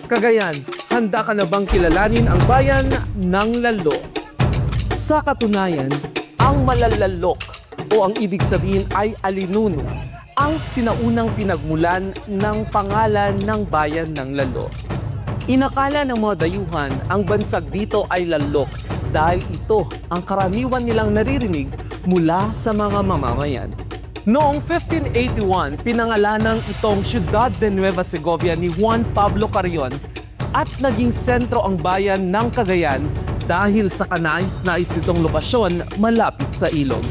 Cagayan, handa ka na bang kilalanin ang bayan ng Lalo? Sa katunayan, ang malalalok o ang ibig sabihin ay alinuno ang sinaunang pinagmulan ng pangalan ng bayan ng Lalo. Inakala ng mga dayuhan ang bansag dito ay Lalok dahil ito ang karaniwan nilang naririnig mula sa mga mamamayan. Noong 1581, pinangalanang itong Ciudad de Nueva Segovia ni Juan Pablo Carrion at naging sentro ang bayan ng Cagayan dahil sa kanais-nais nitong lokasyon malapit sa ilog.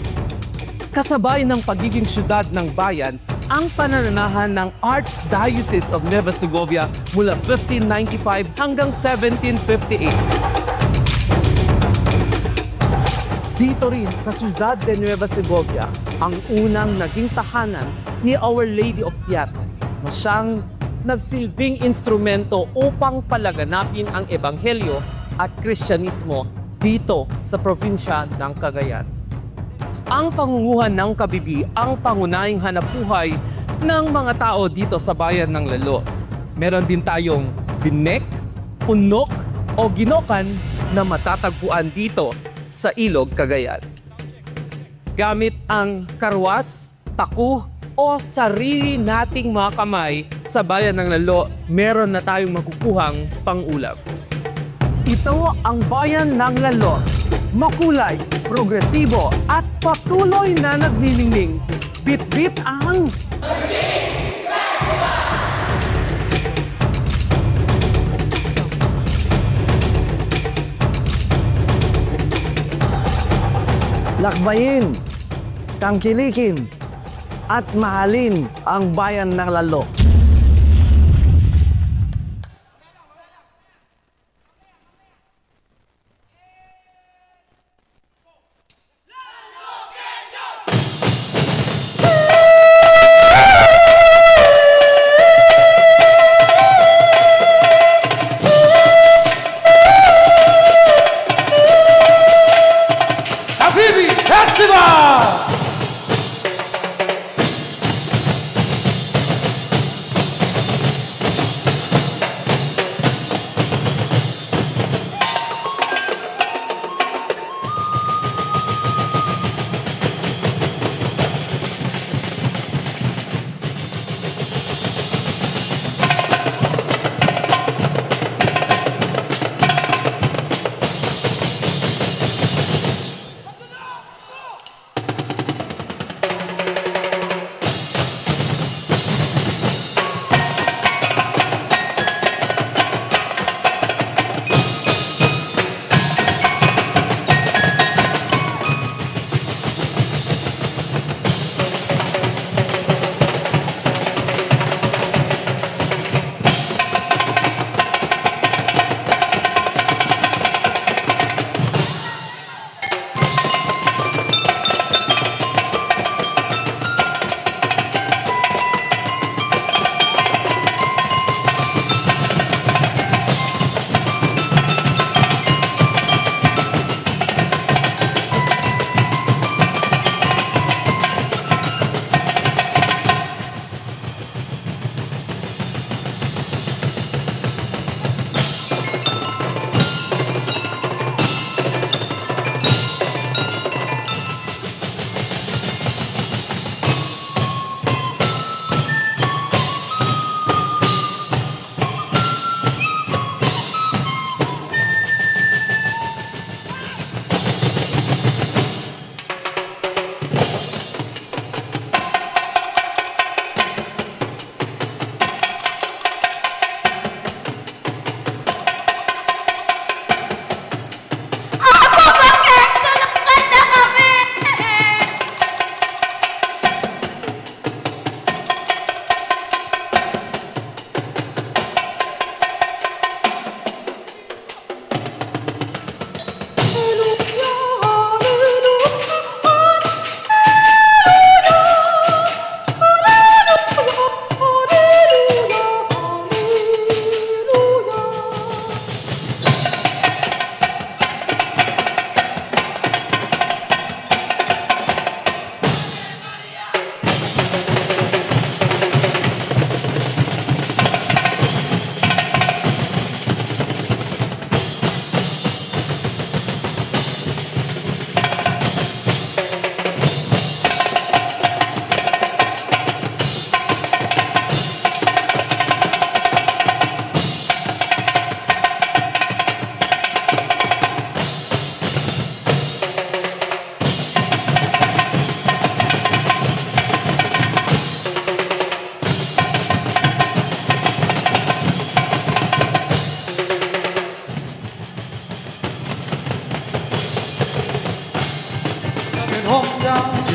Kasabay ng pagiging syudad ng bayan, ang panananahan ng Archdiocese of Nueva Segovia mula 1595 hanggang 1758. Dito rin sa Ciudad de Nueva Segovia, ang unang naging tahanan ni Our Lady of Piat na siyang nagsilbing instrumento upang palaganapin ang Ebanghelyo at Kristyanismo dito sa probinsya ng Cagayan. Ang pangunguhan ng kabibi ang pangunahing hanapbuhay ng mga tao dito sa bayan ng Lalo. Meron din tayong binek, unok o ginokan na matatagpuan dito sa Ilog, Cagayan. Gamit ang karwas, taku o sarili nating mga kamay sa bayan ng Lalo, meron na tayong makukuhang pangulam. Ito ang bayan ng Lalo. Makulay, progresibo at patuloy na nagniningning. Bit-bit ang... Lakbayin, tangkilikin, at mahalin ang bayan ng Lalo.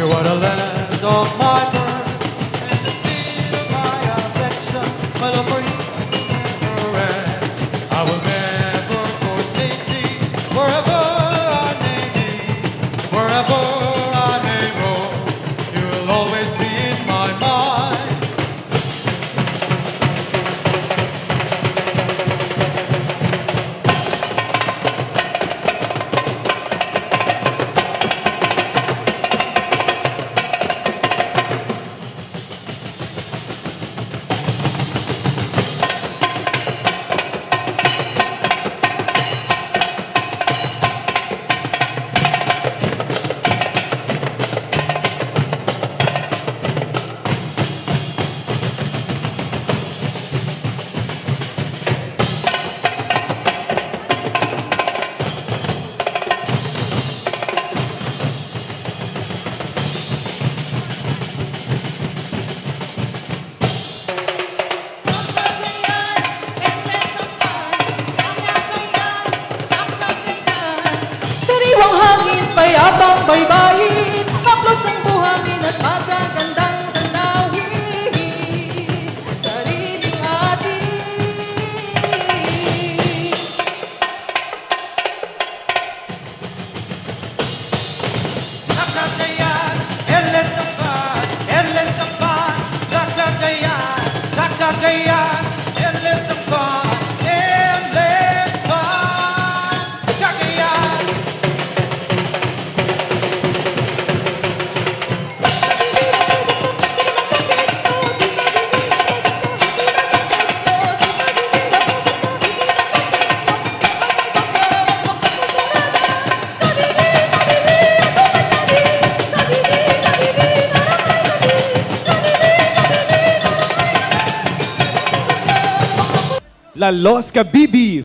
You are the land of my birth and the sea of my affection. My love for you forever. I will never forsake thee wherever I may be, wherever I may roam. You will always be in my mind. Sariwang hangin, payapang baybayin, haplos ng buhangin at magagandang tanawin. Sariling atin. Zakagayan, endless ang fun, endless ang fun. Zakagayan, Zakagayan, endless ang fun, endless fun. Cagayan. La Los Kabibi